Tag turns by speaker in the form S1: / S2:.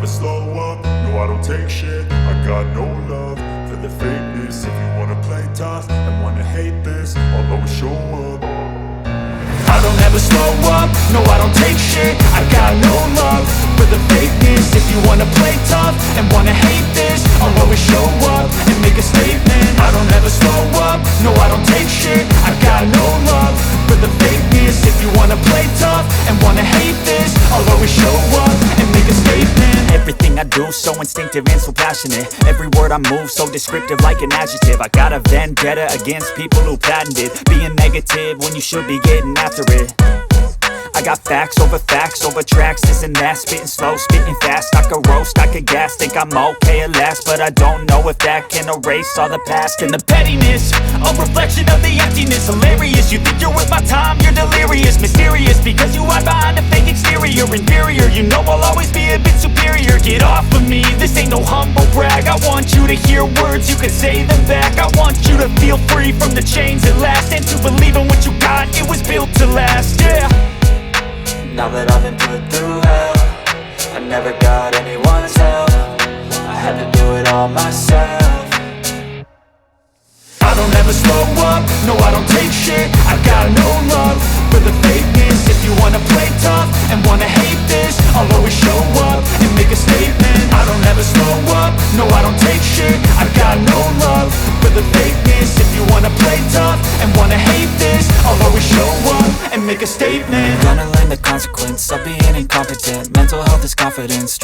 S1: slow up, no I don't take shit. I got no love for the fakeness. If you wanna play tough and wanna hate this, I'll always show up. I don't ever slow up, no I don't take shit. I got no love for the fakeness. If you wanna play tough and wanna hate this, I'll always show up and make a statement. I don't ever slow up, no I don't take shit. I got no love for the fakeness. If you wanna play tough and wanna hate this, I'll always show up and make a statement.
S2: Everything I do so instinctive and so passionate. Every word I move so descriptive like an adjective. I got a vendetta against people who patented being negative when you should be getting after it. I got facts over tracks, this and that. Spitting slow, spitting fast, I could roast, I could gas. Think I'm okay at last, but I don't know if that can erase all the past. And the pettiness, a reflection of the emptiness. Hilarious, you think you're worth my time, you're delirious. Mysterious, because you hide behind a fake exterior. Inferior, you know I'll always be a bit superior. Get off of me, this ain't no humble brag. I want you to hear words, you can say them back. I want you to feel free from the chains at last, and to believe in what you got, it was built to last, yeah.
S3: Now that I've been put through hell, I never got anyone's help. I had to do it all myself.
S1: I don't ever slow up, no I don't take shit. I got no love for the fakeness. If you wanna play tough and wanna hate this, I'll always show up and make a statement. I don't ever slow up, no I don't take shit. I got no love for the fakeness. If you wanna play tough and wanna hate this, I'll always show up and make a statement.
S3: Gonna learn the consequence of being incompetent. Mental health is confidence.